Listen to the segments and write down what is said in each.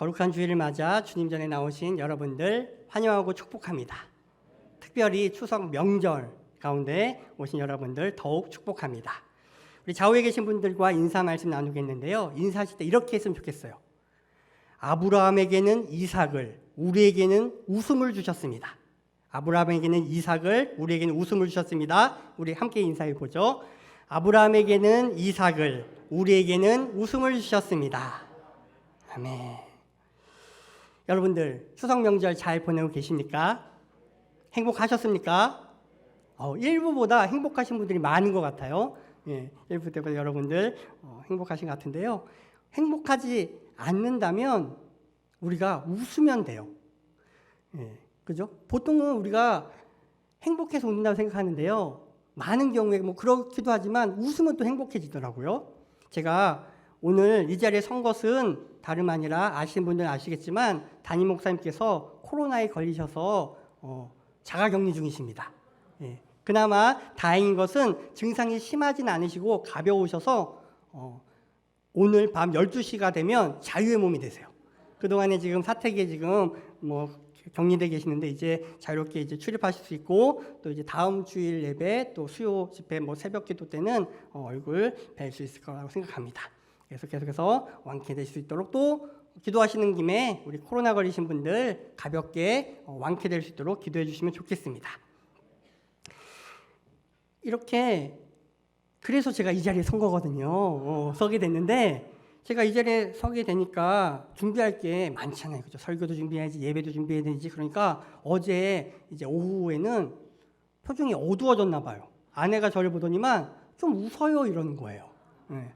거룩한 주일을 맞아 주님 전에 나오신 여러분들 환영하고 축복합니다. 특별히 추석 명절 가운데 오신 여러분들 더욱 축복합니다. 우리 좌우에 계신 분들과 인사 말씀 나누겠는데요. 인사하실 때 이렇게 했으면 좋겠어요. 아브라함에게는 이삭을, 우리에게는 웃음을 주셨습니다. 아브라함에게는 이삭을, 우리에게는 웃음을 주셨습니다. 우리 함께 인사해 보죠. 아브라함에게는 이삭을, 우리에게는 웃음을 주셨습니다. 아멘. 여러분들 추석 명절 잘 보내고 계십니까? 행복하셨습니까? 일부보다 행복하신 분들이 많은 것 같아요. 일부 때보다 여러분들 행복하신 것 같은데요. 행복하지 않는다면 우리가 웃으면 돼요. 그죠? 보통은 우리가 행복해서 웃는다고 생각하는데요. 많은 경우에 뭐 그렇기도 하지만 웃으면 또 행복해지더라고요. 제가 오늘 이 자리에 선 것은 다름 아니라 아시는 분들은 아시겠지만 담임 목사님께서 코로나에 걸리셔서 자가격리 중이십니다. 그나마 다행인 것은 증상이 심하진 않으시고 가벼우셔서 오늘 밤 12시가 되면 자유의 몸이 되세요. 그동안에 지금 사택에 지금 격리돼 계시는데 이제 자유롭게 이제 출입하실 수 있고 또 이제 다음 주일 예배 또 수요 집회 새벽 기도 때는 얼굴 뵐 수 있을 거라고 생각합니다. 그래서 계속해서 완쾌될 수 있도록 또 기도하시는 김에 우리 코로나 걸리신 분들 가볍게 완쾌될 수 있도록 기도해 주시면 좋겠습니다. 이렇게 그래서 제가 이 자리에 선 거거든요. 서게 됐는데 제가 이 자리에 서게 되니까 준비할 게 많잖아요. 그죠? 설교도 준비해야지, 예배도 준비해야 되지. 그러니까 어제 이제 오후에는 표정이 어두워졌나 봐요. 아내가 저를 보더니만 좀 웃어요 이러는 거예요.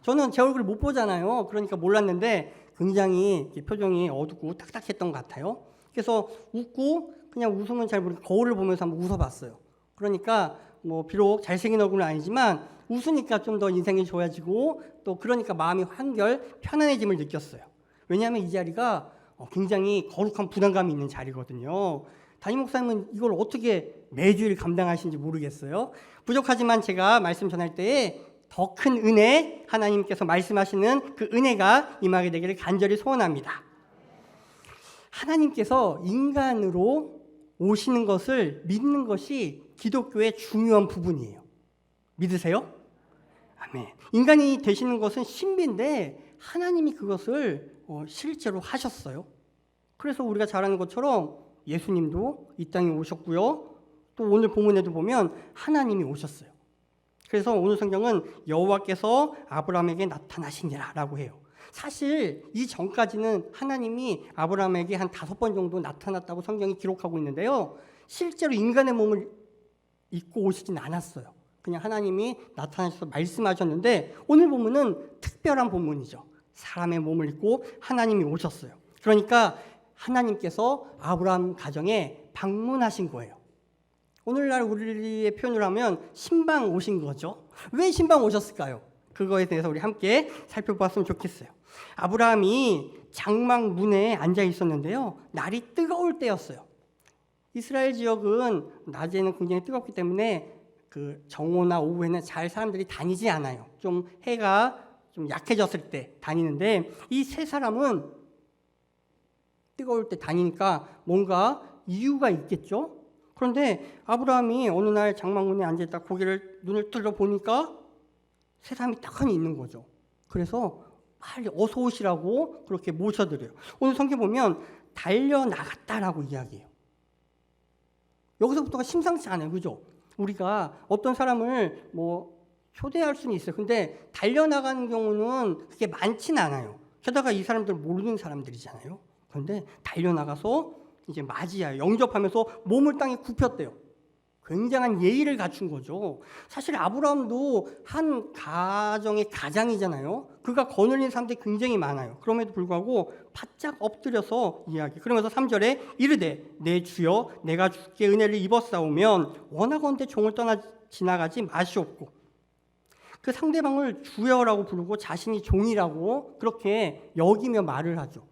저는 제 얼굴을 못 보잖아요. 그러니까 몰랐는데 굉장히 표정이 어둡고 딱딱했던 것 같아요. 그래서 웃고 그냥 웃으면 잘 모르고 거울을 보면서 한번 웃어봤어요. 그러니까 비록 잘생긴 얼굴은 아니지만 웃으니까 좀 더 인생이 좋아지고 또 그러니까 마음이 한결 편안해짐을 느꼈어요. 왜냐하면 이 자리가 굉장히 거룩한 부담감이 있는 자리거든요. 담임 목사님은 이걸 어떻게 매주일 감당하시는지 모르겠어요. 부족하지만 제가 말씀 전할 때에 더 큰 은혜, 하나님께서 말씀하시는 그 은혜가 임하게 되기를 간절히 소원합니다. 하나님께서 인간으로 오시는 것을 믿는 것이 기독교의 중요한 부분이에요. 믿으세요? 아멘. 인간이 되시는 것은 신비인데 하나님이 그것을 실제로 하셨어요. 그래서 우리가 잘 아는 것처럼 예수님도 이 땅에 오셨고요. 또 오늘 본문에도 보면 하나님이 오셨어요. 그래서 오늘 성경은 여호와께서 아브라함에게 나타나시니라 라고 해요. 사실 이 전까지는 하나님이 아브라함에게 한 5번 정도 나타났다고 성경이 기록하고 있는데요. 실제로 인간의 몸을 입고 오시진 않았어요. 그냥 하나님이 나타나셔서 말씀하셨는데 오늘 본문은 특별한 본문이죠. 사람의 몸을 입고 하나님이 오셨어요. 그러니까 하나님께서 아브라함 가정에 방문하신 거예요. 오늘날 우리의 표현을 하면 신방 오신 거죠. 왜 신방 오셨을까요? 그거에 대해서 우리 함께 살펴봤으면 좋겠어요. 아브라함이 장막 문에 앉아 있었는데요. 날이 뜨거울 때였어요. 이스라엘 지역은 낮에는 굉장히 뜨겁기 때문에 그 정오나 오후에는 잘 사람들이 다니지 않아요. 좀 해가 좀 약해졌을 때 다니는데 이 세 사람은 뜨거울 때 다니니까 뭔가 이유가 있겠죠? 그런데 아브라함이 어느 날 장막문에 앉아있다 눈을 뚫어 보니까 세 사람이 딱하니 있는 거죠. 그래서 빨리 어서 오시라고 그렇게 모셔드려요. 오늘 성경 보면 달려나갔다라고 이야기해요. 여기서부터가 심상치 않아요. 그죠? 우리가 어떤 사람을 초대할 수는 있어요. 근데 달려나가는 경우는 그게 많지는 않아요. 게다가 이 사람들 모르는 사람들이잖아요. 그런데 달려나가서 이제 맞이해요. 영접하면서 몸을 땅에 굽혔대요. 굉장한 예의를 갖춘 거죠. 사실 아브라함도 한 가정의 가장이잖아요. 그가 거느린 사람들이 굉장히 많아요. 그럼에도 불구하고 바짝 엎드려서 이야기. 그러면서 3절에 이르되 내 주여 내가 주께 은혜를 입었사오면 원하건대 종을 떠나 지나가지 마시옵고 그 상대방을 주여라고 부르고 자신이 종이라고 그렇게 여기며 말을 하죠.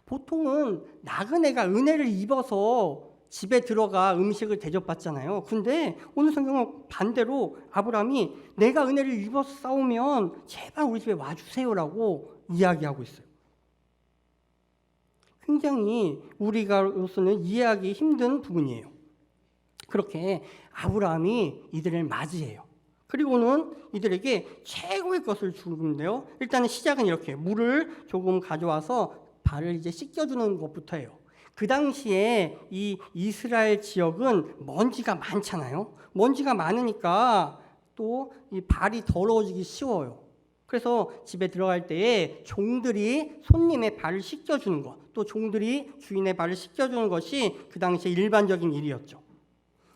보통은 나그네가 은혜를 입어서 집에 들어가 음식을 대접받잖아요. 근데 오늘 성경은 반대로 아브라함이 내가 은혜를 입어서 싸우면 제발 우리 집에 와주세요라고 이야기하고 있어요. 굉장히 우리가로서는 이해하기 힘든 부분이에요. 그렇게 아브라함이 이들을 맞이해요. 그리고는 이들에게 최고의 것을 주는데요. 일단은 시작은 이렇게 물을 조금 가져와서 발을 이제 씻겨주는 것부터 해요. 그 당시에 이 이스라엘 지역은 먼지가 많잖아요. 먼지가 많으니까 또 이 발이 더러워지기 쉬워요. 그래서 집에 들어갈 때에 종들이 손님의 발을 씻겨주는 것, 또 종들이 주인의 발을 씻겨주는 것이 그 당시에 일반적인 일이었죠.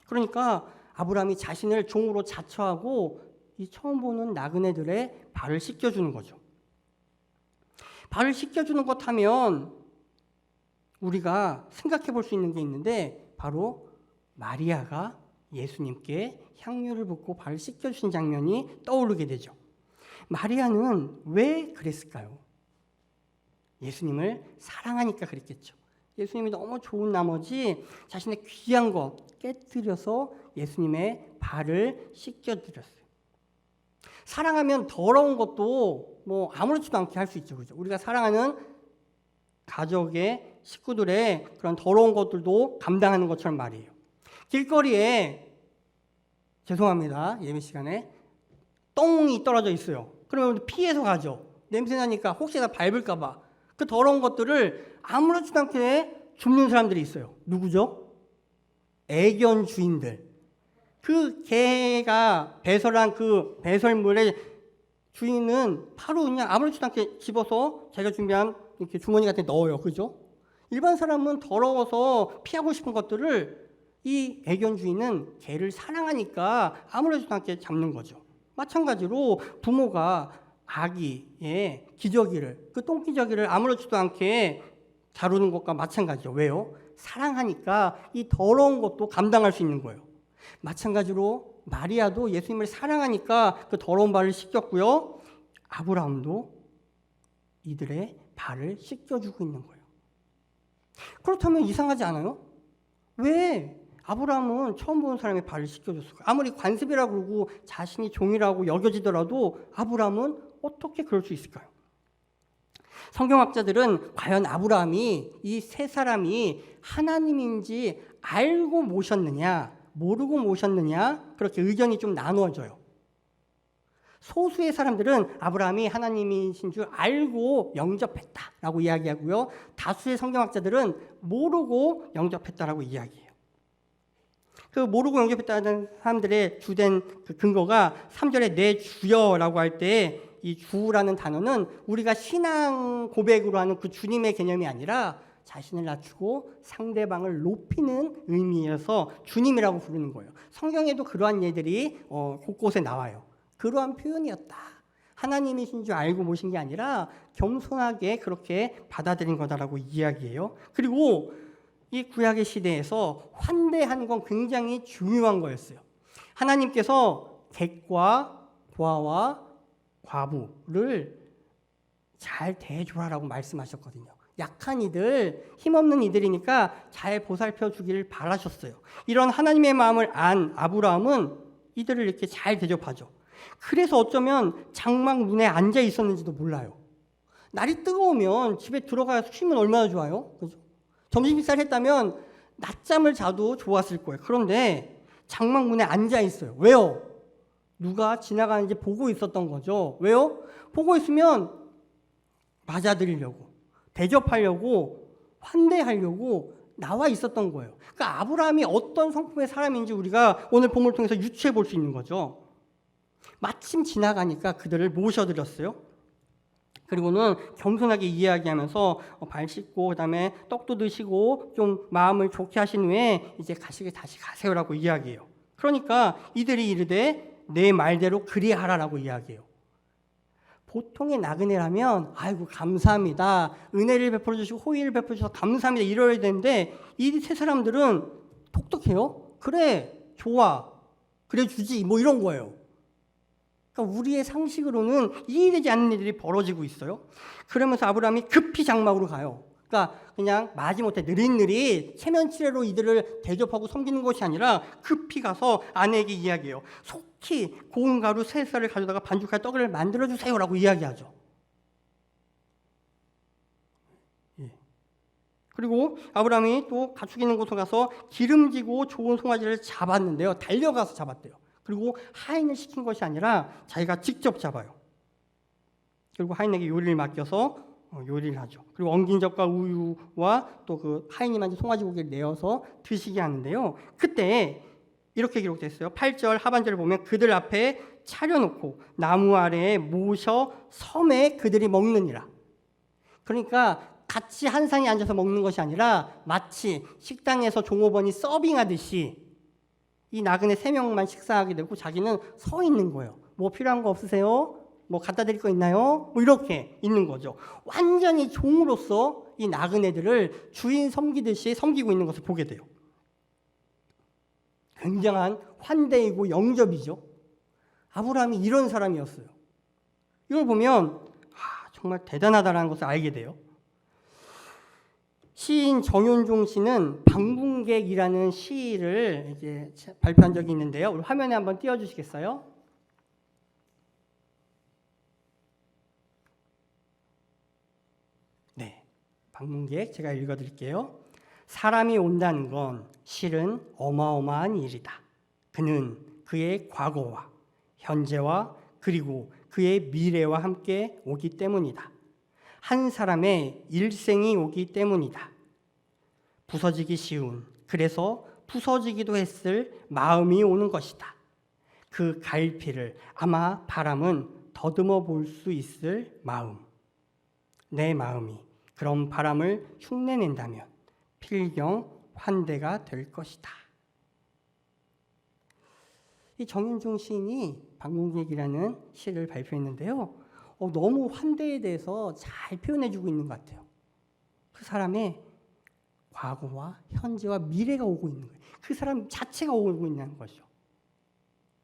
그러니까 아브라함이 자신을 종으로 자처하고 이 처음 보는 나그네들의 발을 씻겨주는 거죠. 발을 씻겨주는 것 하면 우리가 생각해 볼 수 있는 게 있는데 바로 마리아가 예수님께 향유를 붓고 발을 씻겨주신 장면이 떠오르게 되죠. 마리아는 왜 그랬을까요? 예수님을 사랑하니까 그랬겠죠. 예수님이 너무 좋은 나머지 자신의 귀한 것 깨뜨려서 예수님의 발을 씻겨드렸어요. 사랑하면 더러운 것도 뭐 아무렇지도 않게 할 수 있죠. 그죠? 우리가 사랑하는 가족의 식구들의 그런 더러운 것들도 감당하는 것처럼 말이에요. 길거리에 죄송합니다. 예배 시간에 똥이 떨어져 있어요. 그러면 피해서 가죠. 냄새 나니까 혹시나 밟을까 봐. 그 더러운 것들을 아무렇지도 않게 줍는 사람들이 있어요. 누구죠? 애견 주인들. 그 개가 배설한 그 배설물의 주인은 바로 그냥 아무렇지도 않게 집어서 자기가 준비한 이렇게 주머니 같은 데 넣어요. 그죠? 일반 사람은 더러워서 피하고 싶은 것들을 이 애견 주인은 개를 사랑하니까 아무렇지도 않게 잡는 거죠. 마찬가지로 부모가 아기의 기저귀를, 그 똥기저귀를 아무렇지도 않게 다루는 것과 마찬가지죠. 왜요? 사랑하니까 이 더러운 것도 감당할 수 있는 거예요. 마찬가지로 마리아도 예수님을 사랑하니까 그 더러운 발을 씻겼고요. 아브라함도 이들의 발을 씻겨주고 있는 거예요. 그렇다면 이상하지 않아요? 왜 아브라함은 처음 보는 사람의 발을 씻겨줬을까요? 아무리 관습이라고 그러고 자신이 종이라고 여겨지더라도 아브라함은 어떻게 그럴 수 있을까요? 성경학자들은 과연 아브라함이 이 세 사람이 하나님인지 알고 모셨느냐, 모르고 모셨느냐, 그렇게 의견이 좀 나누어져요. 소수의 사람들은 아브라함이 하나님이신 줄 알고 영접했다라고 이야기하고요. 다수의 성경학자들은 모르고 영접했다라고 이야기해요. 그 모르고 영접했다는 사람들의 주된 그 근거가 3절에 내 주여라고 할 때 이 주라는 단어는 우리가 신앙 고백으로 하는 그 주님의 개념이 아니라 자신을 낮추고 상대방을 높이는 의미여서 주님이라고 부르는 거예요. 성경에도 그러한 예들이 곳곳에 나와요. 그러한 표현이었다. 하나님이신 줄 알고 모신 게 아니라 겸손하게 그렇게 받아들인 거다라고 이야기해요. 그리고 이 구약의 시대에서 환대하는 건 굉장히 중요한 거였어요. 하나님께서 객과 고아와 과부를 잘 대해줘라라고 말씀하셨거든요. 약한 이들, 힘없는 이들이니까 잘 보살펴 주기를 바라셨어요. 이런 하나님의 마음을 안 아브라함은 이들을 이렇게 잘 대접하죠. 그래서 어쩌면 장막 문에 앉아 있었는지도 몰라요. 날이 뜨거우면 집에 들어가서 쉬면 얼마나 좋아요? 그죠? 점심 식사를 했다면 낮잠을 자도 좋았을 거예요. 그런데 장막 문에 앉아 있어요. 왜요? 누가 지나가는지 보고 있었던 거죠. 왜요? 보고 있으면 맞아들이려고, 대접하려고, 환대하려고 나와 있었던 거예요. 그러니까 아브라함이 어떤 성품의 사람인지 우리가 오늘 본문을 통해서 유추해 볼 수 있는 거죠. 마침 지나가니까 그들을 모셔드렸어요. 그리고는 겸손하게 이야기하면서 발 씻고 그다음에 떡도 드시고 좀 마음을 좋게 하신 후에 이제 가시게 다시 가세요라고 이야기해요. 그러니까 이들이 이르되 내 말대로 그리하라라고 이야기해요. 보통의 나그네라면 아이고 감사합니다. 은혜를 베풀어 주시고 호의를 베풀어 주셔서 감사합니다. 이러야 되는데 이 세 사람들은 똑똑해요. 그래 좋아. 그래 주지 뭐 이런 거예요. 그러니까 우리의 상식으로는 이해되지 않는 일들이 벌어지고 있어요. 그러면서 아브라함이 급히 장막으로 가요. 그러니까 그냥 마지못해 느릿느릿 체면치레로 이들을 대접하고 섬기는 것이 아니라 급히 가서 아내에게 이야기해요. 속히 고운 가루 3쌀을 가져다가 반죽할 떡을 만들어주세요라고 이야기하죠. 예. 그리고 아브라함이 또 가축 있는 곳에 가서 기름지고 좋은 송아지를 잡았는데요. 달려가서 잡았대요. 그리고 하인을 시킨 것이 아니라 자기가 직접 잡아요. 그리고 하인에게 요리를 맡겨서 요리를 하죠. 그리고 엉긴 젖과 우유와 또 그 하인이 만든 송아지 고기를 내어서 드시게 하는데요. 그때 이렇게 기록되어 있어요. 8절 하반절을 보면 그들 앞에 차려놓고 나무 아래에 모셔 섬에 그들이 먹느니라. 그러니까 같이 한 상에 앉아서 먹는 것이 아니라 마치 식당에서 종업원이 서빙하듯이 이 나그네 3명만 식사하게 되고 자기는 서 있는 거예요. 뭐 필요한 거 없으세요? 뭐 갖다 드릴 거 있나요? 뭐 이렇게 있는 거죠. 완전히 종으로서 이 나그네들을 주인 섬기듯이 섬기고 있는 것을 보게 돼요. 굉장한 환대이고 영접이죠. 아브라함이 이런 사람이었어요. 이걸 보면 정말 대단하다는 것을 알게 돼요. 시인 정윤종 씨는 방문객이라는 시를 이제 발표한 적이 있는데요. 우리 화면에 한번 띄워주시겠어요? 네, 방문객 제가 읽어드릴게요. 사람이 온다는 건 실은 어마어마한 일이다. 그는 그의 과거와 현재와 그리고 그의 미래와 함께 오기 때문이다. 한 사람의 일생이 오기 때문이다. 부서지기 쉬운, 그래서 부서지기도 했을 마음이 오는 것이다. 그 갈피를 아마 바람은 더듬어 볼 수 있을 마음. 내 마음이 그런 바람을 흉내낸다면 필경 환대가 될 것이다. 이 정윤종 시인이 방문객이라는 시를 발표했는데요. 너무 환대에 대해서 잘 표현해주고 있는 것 같아요. 그 사람의 과거와 현재와 미래가 오고 있는 거예요. 그 사람 자체가 오고 있는 거죠.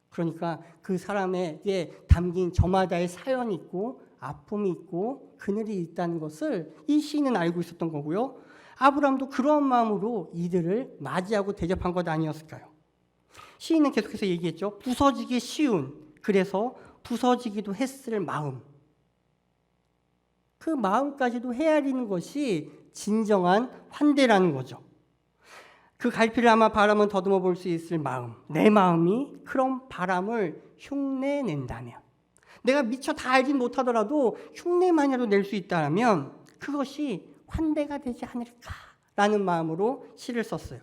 그러니까 그 사람에게 담긴 저마다의 사연이 있고 아픔이 있고 그늘이 있다는 것을 이 시인은 알고 있었던 거고요. 아브라함도 그런 마음으로 이들을 맞이하고 대접한 것 아니었을까요? 시인은 계속해서 얘기했죠. 부서지기 쉬운, 그래서 부서지기도 했을 마음. 그 마음까지도 헤아리는 것이 진정한 환대라는 거죠. 그 갈피를 아마 바람은 더듬어 볼 수 있을 마음. 내 마음이 그런 바람을 흉내낸다면, 내가 미처 다 알진 못하더라도 흉내만이라도 낼 수 있다면 그것이 환대가 되지 않을까라는 마음으로 시를 썼어요.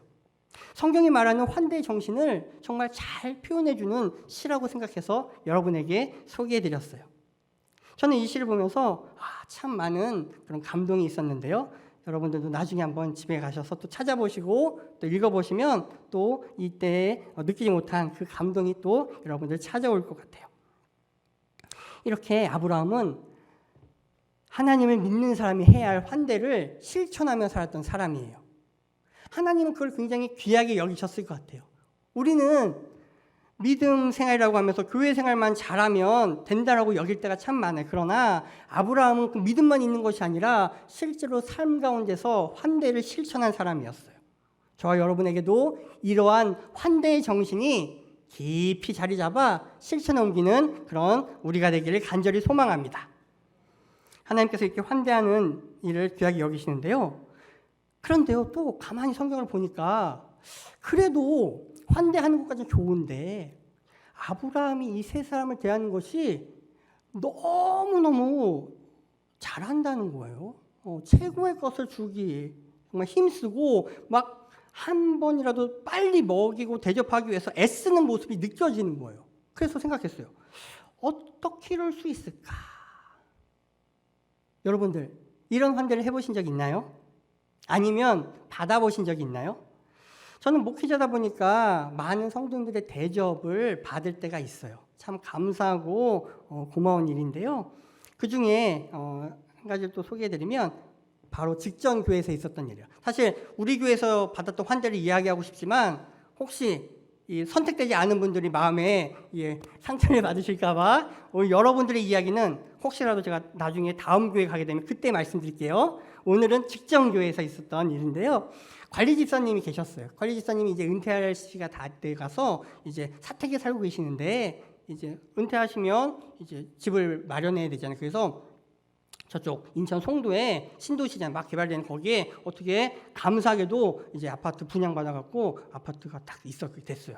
성경이 말하는 환대의 정신을 정말 잘 표현해주는 시라고 생각해서 여러분에게 소개해드렸어요. 저는 이 시를 보면서 참 많은 그런 감동이 있었는데요. 여러분들도 나중에 한번 집에 가셔서 또 찾아보시고 또 읽어보시면 또 이때 느끼지 못한 그 감동이 또 여러분들 찾아올 것 같아요. 이렇게 아브라함은 하나님을 믿는 사람이 해야 할 환대를 실천하며 살았던 사람이에요. 하나님은 그걸 굉장히 귀하게 여기셨을 것 같아요. 우리는 믿음 생활이라고 하면서 교회 생활만 잘하면 된다라고 여길 때가 참 많아요. 그러나 아브라함은 그 믿음만 있는 것이 아니라 실제로 삶 가운데서 환대를 실천한 사람이었어요. 저와 여러분에게도 이러한 환대의 정신이 깊이 자리 잡아 실천에 옮기는 그런 우리가 되기를 간절히 소망합니다. 하나님께서 이렇게 환대하는 일을 귀하게 여기시는데요. 그런데요, 또 가만히 성경을 보니까 그래도 환대하는 것까지는 좋은데 아브라함이 이 세 사람을 대하는 것이 너무너무 잘한다는 거예요. 최고의 것을 주기 정말 힘쓰고 막 한 번이라도 빨리 먹이고 대접하기 위해서 애쓰는 모습이 느껴지는 거예요. 그래서 생각했어요. 어떻게 이럴 수 있을까? 여러분들 이런 환대를 해보신 적 있나요? 아니면 받아보신 적이 있나요? 저는 목회자다 보니까 많은 성도님들의 대접을 받을 때가 있어요. 참 감사하고 고마운 일인데요. 그중에 한 가지를 또 소개해드리면 바로 직전 교회에서 있었던 일이에요. 사실 우리 교회에서 받았던 환대를 이야기하고 싶지만 혹시 이 선택되지 않은 분들이 마음에 상처를 받으실까 봐 여러분들의 이야기는 혹시라도 제가 나중에 다음 교회 가게 되면 그때 말씀드릴게요. 오늘은 직전 교회에서 있었던 일인데요. 관리 집사님이 계셨어요. 관리 집사님이 이제 은퇴할 시기가 다 돼 가서 이제 사택에 살고 계시는데 이제 은퇴하시면 이제 집을 마련해야 되잖아요. 그래서 저쪽 인천 송도에 신도시장 막 개발되는 거기에 어떻게 감사하게도 이제 아파트 분양받아갖고 아파트가 딱 있었게 됐어요.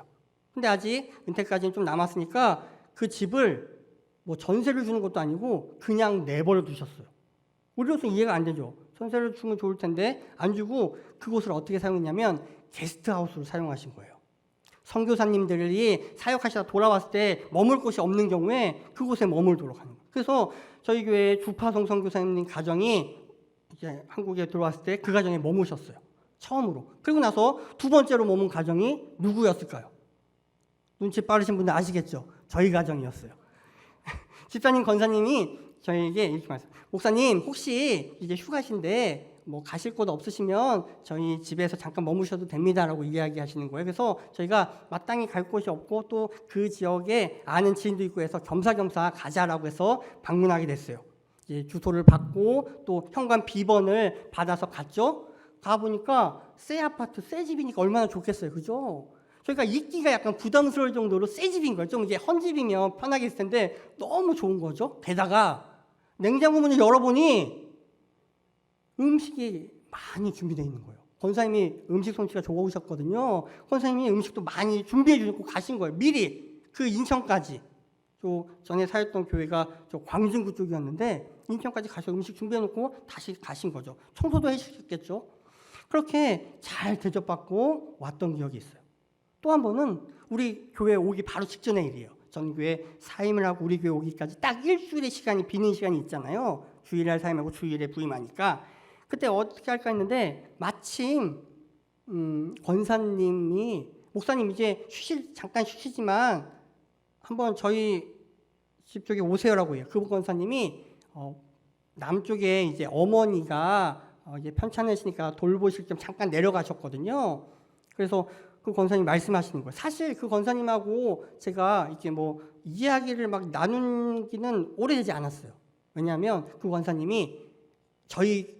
근데 아직 은퇴까지는 좀 남았으니까 그 집을 뭐 전세를 주는 것도 아니고 그냥 내버려 두셨어요. 우리로서 이해가 안 되죠. 전세를 주면 좋을 텐데 안 주고 그곳을 어떻게 사용했냐면 게스트하우스로 사용하신 거예요. 선교사님들이 사역하시다 돌아왔을 때 머물 곳이 없는 경우에 그곳에 머물도록 하는 거예요. 그래서 저희 교회 주파송 선교사님 가정이 이제 한국에 들어왔을 때 그 가정에 머무셨어요. 처음으로. 그리고 나서 두 번째로 머문 가정이 누구였을까요? 눈치 빠르신 분들 아시겠죠? 저희 가정이었어요. 집사님 권사님이 저희에게 이렇게 말씀해요. 목사님 혹시 이제 휴가신데 뭐 가실 곳 없으시면 저희 집에서 잠깐 머무셔도 됩니다라고 이야기하시는 거예요. 그래서 저희가 마땅히 갈 곳이 없고 또 그 지역에 아는 지인도 있고 해서 겸사겸사 가자라고 해서 방문하게 됐어요. 이제 주소를 받고 또 현관 비번을 받아서 갔죠. 가보니까 새 아파트, 새 집이니까 얼마나 좋겠어요. 그죠? 저희가 있기가 약간 부담스러울 정도로 새 집인 거예요. 좀 이제 헌집이면 편하게 있을 텐데 너무 좋은 거죠. 게다가 냉장고 문을 열어보니 음식이 많이 준비되어 있는 거예요. 권사님이 음식 솜씨가 좋으셨거든요. 권사님이 음식도 많이 준비해 주고 가신 거예요. 미리 그 인천까지. 저 전에 사였던 교회가 저 광진구 쪽이었는데 인천까지 가서 음식 준비해 놓고 다시 가신 거죠. 청소도 해주셨겠죠. 그렇게 잘 대접받고 왔던 기억이 있어요. 또 한 번은 우리 교회 오기 바로 직전의 일이에요. 전교회 사임을 하고 우리 교회 오기까지 딱 일주일의 시간이 비는 시간이 있잖아요. 주일날 사임하고 주일에 부임하니까 그때 어떻게 할까 했는데 마침 권사님이 목사님 이제 잠깐 쉬시지만 한번 저희 집 쪽에 오세요라고 해요. 그 권사님이 남쪽에 이제 어머니가 이제 편찮으시니까 돌보실 겸 잠깐 내려가셨거든요. 그래서 그 권사님 말씀하시는 거예요. 사실 그 권사님하고 제가 이렇게 뭐 이야기를 막 나누기는 오래되지 않았어요. 왜냐하면 그 권사님이 저희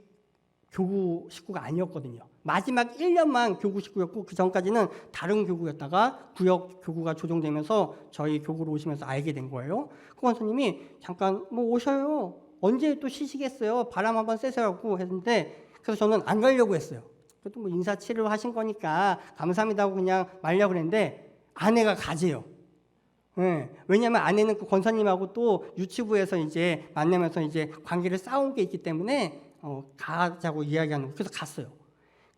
교구 식구가 아니었거든요. 마지막 1년만 교구 식구였고 그 전까지는 다른 교구였다가 구역 교구가 조정되면서 저희 교구로 오시면서 알게 된 거예요. 그 권사님이 잠깐 뭐 오셔요. 언제 또 쉬시겠어요? 바람 한번 쐬세요라고 했는데 그래서 저는 안 가려고 했어요. 그래도 뭐 인사치료 하신 거니까 감사합니다 하고 그냥 말려고 그랬는데 아내가 가재요. 네. 왜냐하면 아내는 그 권사님하고 또 유치부에서 이제 만나면서 이제 관계를 쌓은 게 있기 때문에 가자고 이야기하는 거예요. 그래서 갔어요.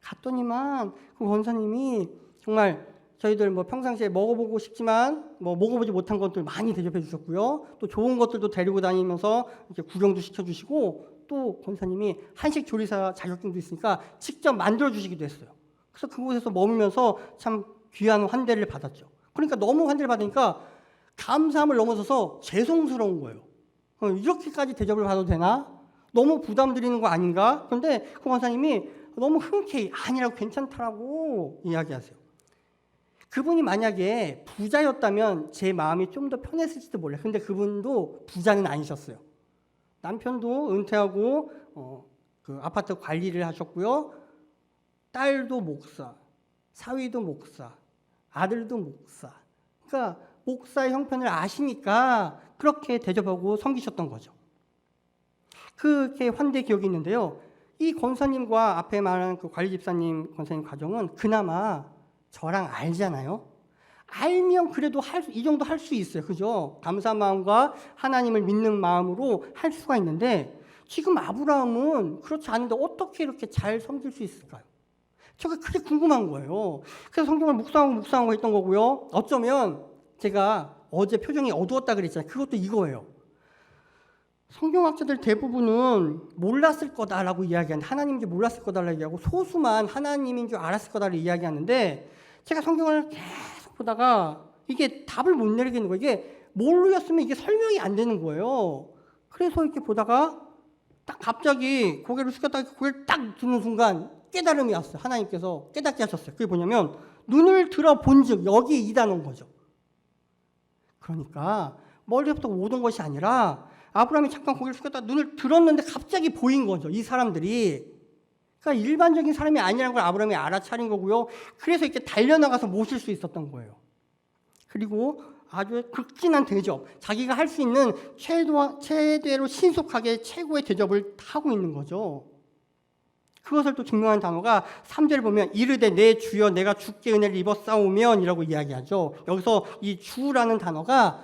갔더니만 그 권사님이 정말 저희들 뭐 평상시에 먹어보고 싶지만 뭐 먹어보지 못한 것들 많이 대접해 주셨고요. 또 좋은 것들도 데리고 다니면서 이렇게 구경도 시켜주시고 또 권사님이 한식 조리사 자격증도 있으니까 직접 만들어 주시기도 했어요. 그래서 그곳에서 머물면서 참 귀한 환대를 받았죠. 그러니까 너무 환대를 받으니까 감사함을 넘어서서 죄송스러운 거예요. 이렇게까지 대접을 받아도 되나? 너무 부담 드리는 거 아닌가? 그런데 그 권사님이 너무 흔쾌히 아니라고 괜찮다라고 이야기하세요. 그분이 만약에 부자였다면 제 마음이 좀 더 편했을지도 몰라요. 근데 그분도 부자는 아니셨어요. 남편도 은퇴하고 그 아파트 관리를 하셨고요. 딸도 목사, 사위도 목사, 아들도 목사. 그러니까 목사의 형편을 아시니까 그렇게 대접하고 섬기셨던 거죠. 그렇게 환대 기억이 있는데요. 이 권사님과 앞에 말한 그 관리 집사님 권사님 가정은 그나마 저랑 알잖아요. 알면 그래도 이 정도 할 수 있어요. 그죠? 감사한 마음과 하나님을 믿는 마음으로 할 수가 있는데 지금 아브라함은 그렇지 않은데 어떻게 이렇게 잘 섬길 수 있을까요? 제가 그게 궁금한 거예요. 그래서 성경을 묵상하고 했던 거고요. 어쩌면 제가 어제 표정이 어두웠다 그랬잖아요. 그것도 이거예요. 성경학자들 대부분은 몰랐을 거다라고 이야기하는데 하나님인 줄 몰랐을 거다라고 이야기하고 소수만 하나님인 줄 알았을 거다라고 이야기하는데 제가 성경을 계속 보다가 이게 답을 못 내리겠는 거예요. 이게 모르겠으면 이게 설명이 안 되는 거예요. 그래서 이렇게 보다가 딱 갑자기 고개를 숙였다가 고개를 딱 드는 순간 깨달음이 왔어요. 하나님께서 깨닫게 하셨어요. 그게 뭐냐면 눈을 들어 본즉 여기 이 단어인 거죠. 그러니까 멀리부터 오던 것이 아니라 아브라함이 잠깐 고개를 숙였다가 눈을 들었는데 갑자기 보인 거죠. 이 사람들이. 그러니까 일반적인 사람이 아니라는 걸 아브라함이 알아차린 거고요. 그래서 이렇게 달려나가서 모실 수 있었던 거예요. 그리고 아주 극진한 대접, 자기가 할 수 있는 최대로 신속하게 최고의 대접을 하고 있는 거죠. 그것을 또 증명하는 단어가 3절을 보면 이르되 내 주여 내가 주께 은혜를 입었사오면 이라고 이야기하죠. 여기서 이 주라는 단어가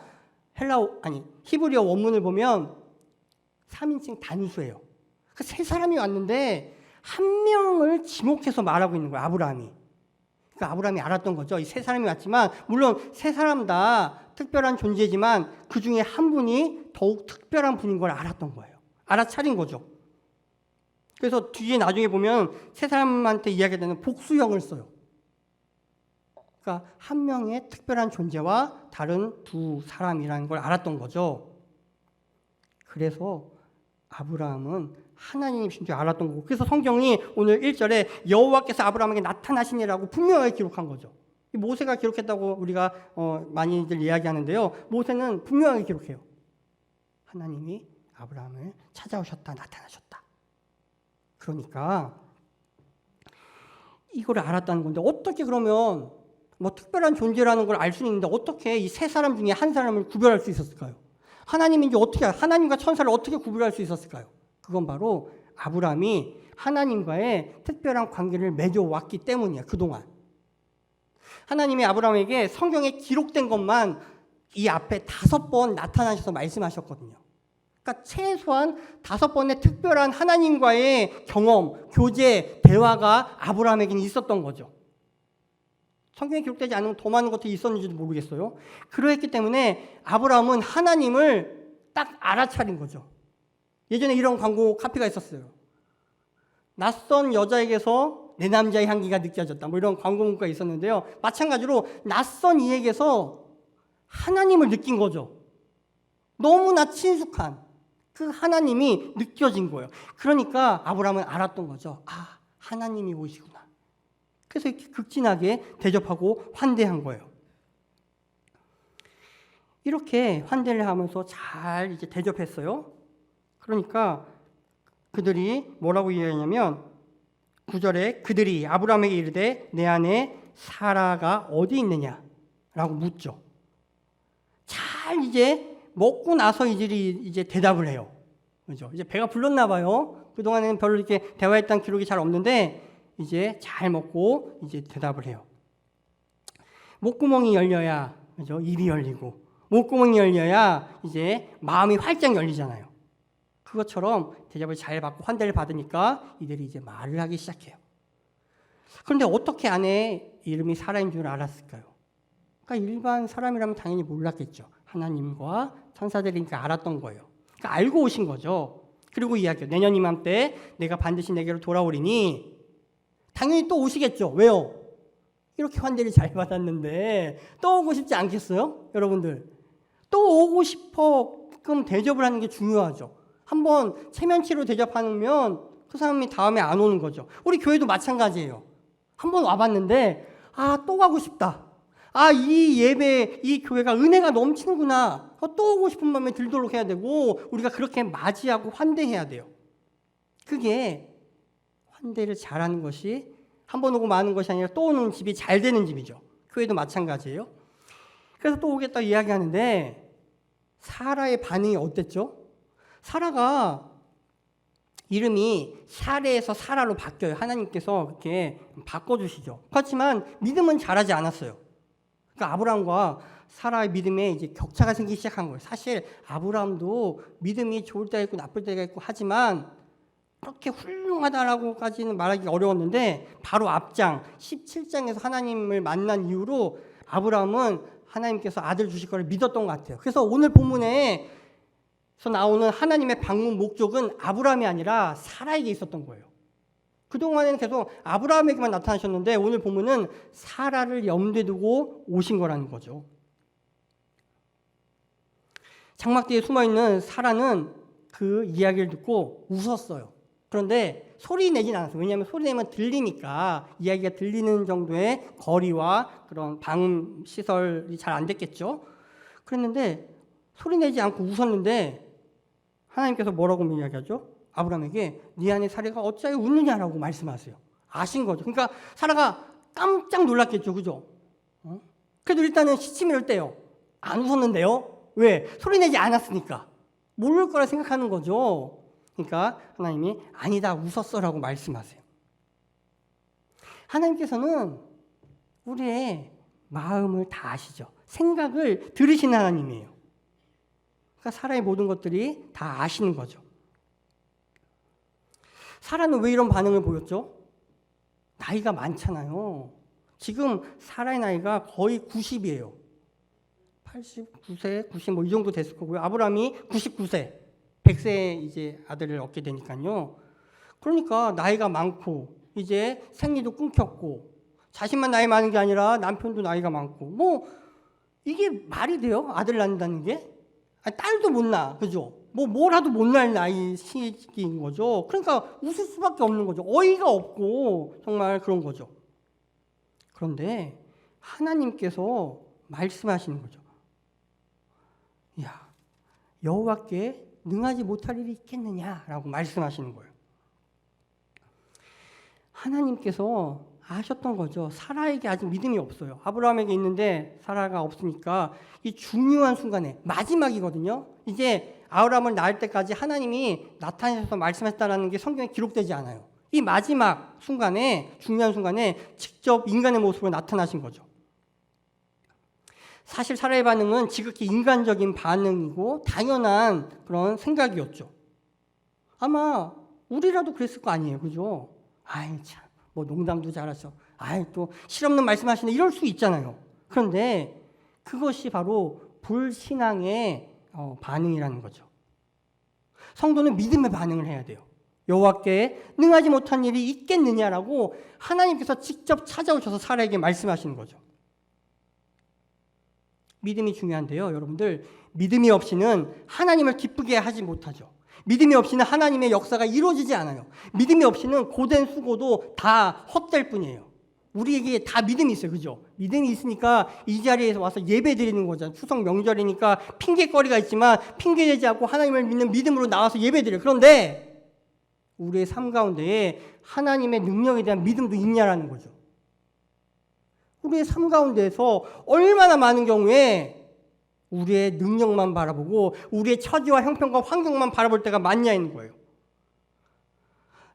히브리어 원문을 보면 3인칭 단수예요. 그 세 사람이 왔는데 한 명을 지목해서 말하고 있는 거예요. 아브라함이. 그러니까 아브라함이 알았던 거죠. 이 세 사람이 왔지만 물론 세 사람 다 특별한 존재지만 그 중에 한 분이 더욱 특별한 분인 걸 알았던 거예요. 알아차린 거죠. 그래서 뒤에 나중에 보면 세 사람한테 이야기되는 복수형을 써요. 그러니까 한 명의 특별한 존재와 다른 두 사람이라는 걸 알았던 거죠. 그래서 아브라함은 하나님이신 줄 알았던 거고, 그래서 성경이 오늘 1절에 여호와께서 아브라함에게 나타나시니라고 분명하게 기록한 거죠. 모세가 기록했다고 우리가 많이들 이야기하는데요. 모세는 분명하게 기록해요. 하나님이 아브라함을 찾아오셨다, 나타나셨다. 그러니까 이걸 알았다는 건데 어떻게 그러면 특별한 존재라는 걸 알 수는 있는데 어떻게 이 세 사람 중에 한 사람을 구별할 수 있었을까요? 하나님인지 어떻게, 하나님과 천사를 어떻게 구별할 수 있었을까요? 그건 바로 아브라함이 하나님과의 특별한 관계를 맺어왔기 때문이에요. 그동안 하나님이 아브라함에게 성경에 기록된 것만 이 앞에 5번 나타나셔서 말씀하셨거든요. 그러니까 최소한 5번의 특별한 하나님과의 경험, 교제, 대화가 아브라함에게는 있었던 거죠. 성경에 기록되지 않으면 더 많은 것들이 있었는지도 모르겠어요. 그러했기 때문에 아브라함은 하나님을 딱 알아차린 거죠. 예전에 이런 광고 카피가 있었어요. 낯선 여자에게서 내 남자의 향기가 느껴졌다. 이런 광고 문구가 있었는데요. 마찬가지로 낯선 이에게서 하나님을 느낀 거죠. 너무나 친숙한 그 하나님이 느껴진 거예요. 그러니까 아브라함은 알았던 거죠. 아, 하나님이 오시구나. 그래서 이렇게 극진하게 대접하고 환대한 거예요. 이렇게 환대를 하면서 잘 이제 대접했어요. 그러니까 그들이 뭐라고 이야기하냐면 9절에 그들이 아브라함에게 이르되 내 아내 사라가 어디 있느냐라고 묻죠. 잘 이제 먹고 나서 이들이 이제 대답을 해요. 그죠? 이제 배가 불렀나 봐요. 그동안에는 별로 이렇게 대화했던 기록이 잘 없는데 이제 잘 먹고 이제 대답을 해요. 목구멍이 열려야 그죠? 입이 열리고 목구멍이 열려야 이제 마음이 활짝 열리잖아요. 그것처럼 대접을 잘 받고 환대를 받으니까 이들이 이제 말을 하기 시작해요. 그런데 어떻게 아내 이름이 사라인 줄 알았을까요? 그러니까 일반 사람이라면 당연히 몰랐겠죠. 하나님과 천사들이니까 알았던 거예요. 그러니까 알고 오신 거죠. 그리고 이야기해요. 내년 이맘때 내가 반드시 내게로 돌아오리니 당연히 또 오시겠죠. 왜요? 이렇게 환대를 잘 받았는데 또 오고 싶지 않겠어요? 여러분들. 또 오고 싶어끔 대접을 하는 게 중요하죠. 한번 체면치로 대접하면 그 사람이 다음에 안 오는 거죠. 우리 교회도 마찬가지예요. 한번 와봤는데 또 가고 싶다. 이 예배, 이 교회가 은혜가 넘치는구나. 또 오고 싶은 마음에 들도록 해야 되고 우리가 그렇게 맞이하고 환대해야 돼요. 그게 환대를 잘하는 것이 한 번 오고 마는 것이 아니라 또 오는 집이 잘 되는 집이죠. 교회도 마찬가지예요. 그래서 또 오겠다 이야기하는데 사라의 반응이 어땠죠? 사라가 이름이 샤레에서 사라로 바뀌어요. 하나님께서 그렇게 바꿔주시죠. 그렇지만 믿음은 잘하지 않았어요. 그러니까 아브라함과 사라의 믿음에 이제 격차가 생기기 시작한 거예요. 사실 아브라함도 믿음이 좋을 때가 있고 나쁠 때가 있고 하지만 그렇게 훌륭하다라고까지는 말하기 어려웠는데 바로 앞장 17장에서 하나님을 만난 이후로 아브라함은 하나님께서 아들 주실 것을 믿었던 것 같아요. 그래서 오늘 본문에서 나오는 하나님의 방문 목적은 아브라함이 아니라 사라에게 있었던 거예요. 그동안에는 계속 아브라함에게만 나타나셨는데 오늘 본문은 사라를 염두에 두고 오신 거라는 거죠. 장막 뒤에 숨어있는 사라는 그 이야기를 듣고 웃었어요. 그런데 소리 내진 않았어요. 왜냐하면 소리 내면 들리니까 이야기가 들리는 정도의 거리와 그런 방음 시설이 잘 안 됐겠죠. 그랬는데 소리 내지 않고 웃었는데 하나님께서 뭐라고 이야기하죠? 아브라함에게 네 아내 사라가 어찌하여 웃느냐라고 말씀하세요. 아신 거죠. 그러니까 사라가 깜짝 놀랐겠죠. 그죠? 그래도 일단은 시치미를 떼요. 안 웃었는데요? 왜? 소리 내지 않았으니까. 모를 거라 생각하는 거죠. 그러니까 하나님이 아니다, 웃었어라고 말씀하세요. 하나님께서는 우리의 마음을 다 아시죠. 생각을 들으시는 하나님이에요. 그러니까 사라의 모든 것들이 다 아시는 거죠. 사라는 왜 이런 반응을 보였죠? 나이가 많잖아요. 지금 사라의 나이가 거의 90이에요. 89세, 90 뭐 이 정도 됐을 거고요. 아브라함이 99세, 100세 이제 아들을 얻게 되니까요. 그러니까 나이가 많고 이제 생리도 끊겼고 자신만 나이 많은 게 아니라 남편도 나이가 많고 뭐 이게 말이 돼요? 아들 낳는다는 게? 딸도 못 낳아, 그죠? 뭐라도 못 낳을 나이 시기인 거죠. 그러니까 웃을 수밖에 없는 거죠. 어이가 없고 정말 그런 거죠. 그런데 하나님께서 말씀하시는 거죠. 야, 여호와께 능하지 못할 일이 있겠느냐라고 말씀하시는 거예요. 하나님께서 아셨던 거죠. 사라에게 아직 믿음이 없어요. 아브라함에게 있는데 사라가 없으니까 이 중요한 순간에 마지막이거든요. 이제 아브라함을 낳을 때까지 하나님이 나타내셔서 말씀했다라는 게 성경에 기록되지 않아요. 이 마지막 순간에 중요한 순간에 직접 인간의 모습으로 나타나신 거죠. 사실 사라의 반응은 지극히 인간적인 반응이고 당연한 그런 생각이었죠. 아마 우리라도 그랬을 거 아니에요, 그죠? 아이 참, 뭐 농담도 잘하셔. 아이 또 실없는 말씀하시네 이럴 수 있잖아요. 그런데 그것이 바로 불신앙의 반응이라는 거죠. 성도는 믿음의 반응을 해야 돼요. 여호와께 능하지 못한 일이 있겠느냐라고 하나님께서 직접 찾아오셔서 사라에게 말씀하시는 거죠. 믿음이 중요한데요, 여러분들. 믿음이 없이는 하나님을 기쁘게 하지 못하죠. 믿음이 없이는 하나님의 역사가 이루어지지 않아요. 믿음이 없이는 고된 수고도 다 헛될 뿐이에요. 우리에게 다 믿음이 있어요, 그죠? 믿음이 있으니까 이 자리에서 와서 예배 드리는 거잖아요. 추석 명절이니까 핑계거리가 있지만 핑계대지 않고 하나님을 믿는 믿음으로 나와서 예배 드려요. 그런데 우리의 삶 가운데에 하나님의 능력에 대한 믿음도 있냐라는 거죠. 우리의 삶 가운데에서 얼마나 많은 경우에 우리의 능력만 바라보고 우리의 처지와 형편과 환경만 바라볼 때가 많냐는 거예요.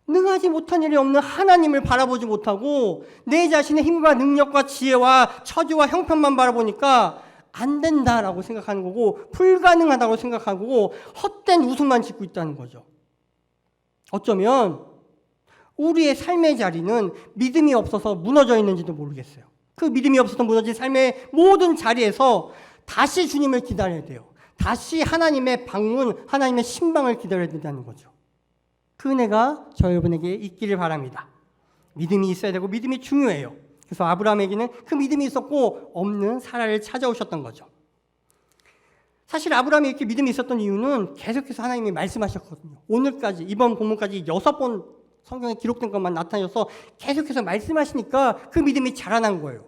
능하지 못한 일이 없는 하나님을 바라보지 못하고 내 자신의 힘과 능력과 지혜와 처지와 형편만 바라보니까 안 된다라고 생각하는 거고 불가능하다고 생각하고 헛된 웃음만 짓고 있다는 거죠. 어쩌면 우리의 삶의 자리는 믿음이 없어서 무너져 있는지도 모르겠어요. 그 믿음이 없어서 무너진 삶의 모든 자리에서 다시 주님을 기다려야 돼요. 다시 하나님의 방문, 하나님의 신방을 기다려야 된다는 거죠. 그 은혜가 저 여러분에게 있기를 바랍니다. 믿음이 있어야 되고 믿음이 중요해요. 그래서 아브라함에게는 그 믿음이 있었고 없는 사라를 찾아오셨던 거죠. 사실 아브라함이 이렇게 믿음이 있었던 이유는 계속해서 하나님이 말씀하셨거든요. 오늘까지 이번 본문까지 6번 성경에 기록된 것만 나타나서 계속해서 말씀하시니까 그 믿음이 자라난 거예요.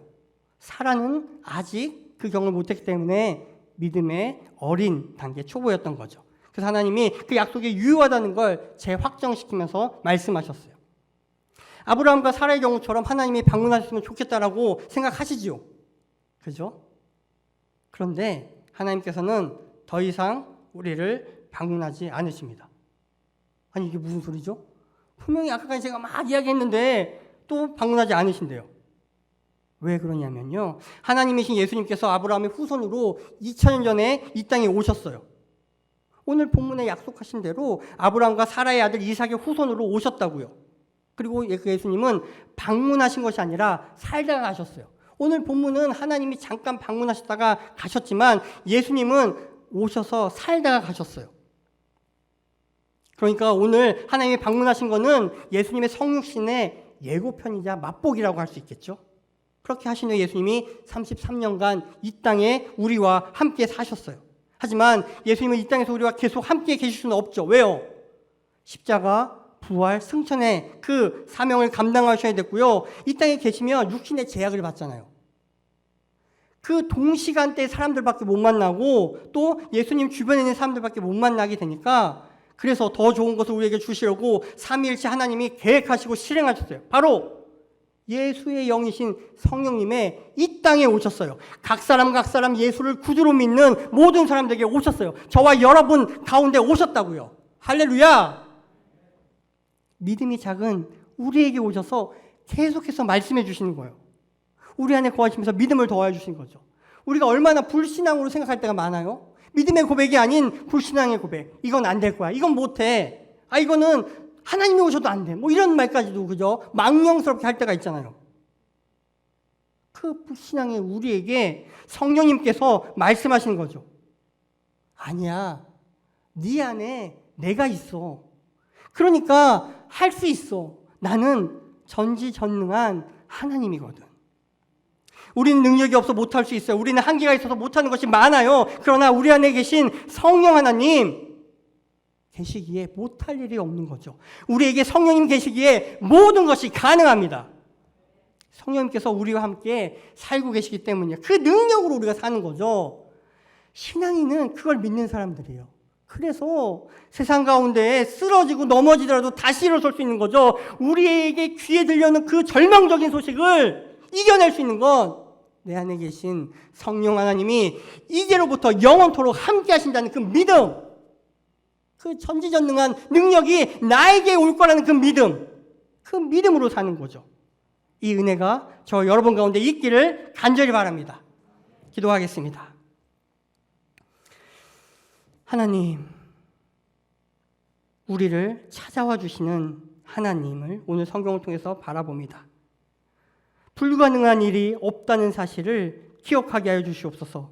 사라는 아직 그 경험을 못했기 때문에 믿음의 어린 단계 초보였던 거죠. 그래서 하나님이 그 약속이 유효하다는 걸 재확정시키면서 말씀하셨어요. 아브라함과 사라의 경우처럼 하나님이 방문하셨으면 좋겠다라고 생각하시지요. 그죠? 그런데 하나님께서는 더 이상 우리를 방문하지 않으십니다. 아니 이게 무슨 소리죠? 분명히 아까까지 제가 막 이야기했는데 또 방문하지 않으신대요. 왜 그러냐면요. 하나님이신 예수님께서 아브라함의 후손으로 2000년 전에 이 땅에 오셨어요. 오늘 본문에 약속하신 대로 아브라함과 사라의 아들 이삭의 후손으로 오셨다고요. 그리고 예수님은 방문하신 것이 아니라 살다가 가셨어요. 오늘 본문은 하나님이 잠깐 방문하셨다가 가셨지만 예수님은 오셔서 살다가 가셨어요. 그러니까 오늘 하나님이 방문하신 것은 예수님의 성육신의 예고편이자 맛보기라고 할 수 있겠죠. 그렇게 하신 후에 예수님이 33년간 이 땅에 우리와 함께 사셨어요. 하지만 예수님은 이 땅에서 우리와 계속 함께 계실 수는 없죠. 왜요? 십자가, 부활, 승천의 그 사명을 감당하셔야 됐고요. 이 땅에 계시면 육신의 제약을 받잖아요. 그 동시간대에 사람들밖에 못 만나고 또 예수님 주변에 있는 사람들밖에 못 만나게 되니까 그래서 더 좋은 것을 우리에게 주시려고 삼위일체 하나님이 계획하시고 실행하셨어요. 바로 예수의 영이신 성령님의 이 땅에 오셨어요. 각 사람 예수를 구주로 믿는 모든 사람들에게 오셨어요. 저와 여러분 가운데 오셨다고요. 할렐루야! 믿음이 작은 우리에게 오셔서 계속해서 말씀해 주시는 거예요. 우리 안에 거하시면서 믿음을 더하여 주시는 거죠. 우리가 얼마나 불신앙으로 생각할 때가 많아요. 믿음의 고백이 아닌 불신앙의 고백. 이건 안 될 거야. 이건 못해. 이거는 하나님이 오셔도 안 돼. 뭐 이런 말까지도 그죠? 망령스럽게 할 때가 있잖아요. 그 불신앙의 우리에게 성령님께서 말씀하시는 거죠. 아니야. 네 안에 내가 있어. 그러니까 할 수 있어. 나는 전지전능한 하나님이거든. 우리는 능력이 없어 못할 수 있어요. 우리는 한계가 있어서 못하는 것이 많아요. 그러나 우리 안에 계신 성령 하나님 계시기에 못할 일이 없는 거죠. 우리에게 성령님 계시기에 모든 것이 가능합니다. 성령님께서 우리와 함께 살고 계시기 때문이에요. 그 능력으로 우리가 사는 거죠. 신앙인은 그걸 믿는 사람들이에요. 그래서 세상 가운데 쓰러지고 넘어지더라도 다시 일어설 수 있는 거죠. 우리에게 귀에 들려오는 그 절망적인 소식을 이겨낼 수 있는 건 내 안에 계신 성령 하나님이 이제로부터 영원토록 함께 하신다는 그 믿음, 그 전지전능한 능력이 나에게 올 거라는 그 믿음으로 사는 거죠. 이 은혜가 저 여러분 가운데 있기를 간절히 바랍니다. 기도하겠습니다. 하나님, 우리를 찾아와 주시는 하나님을 오늘 성경을 통해서 바라봅니다. 불가능한 일이 없다는 사실을 기억하게 하여 주시옵소서.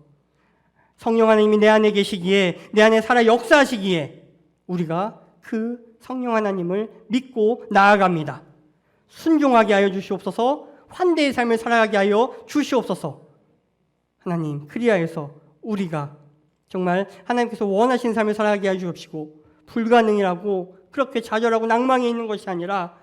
성령 하나님이 내 안에 계시기에, 내 안에 살아 역사하시기에 우리가 그 성령 하나님을 믿고 나아갑니다. 순종하게 하여 주시옵소서. 환대의 삶을 살아가게 하여 주시옵소서. 하나님, 그리하여서 우리가 정말 하나님께서 원하시는 삶을 살아가게 하여 주옵시고, 불가능이라고 그렇게 좌절하고 낭망해 있는 것이 아니라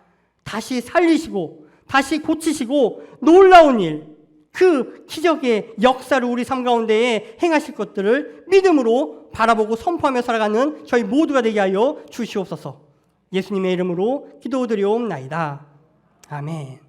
다시 살리시고 다시 고치시고 놀라운 일, 그 기적의 역사를 우리 삶 가운데에 행하실 것들을 믿음으로 바라보고 선포하며 살아가는 저희 모두가 되게 하여 주시옵소서. 예수님의 이름으로 기도드리옵나이다. 아멘.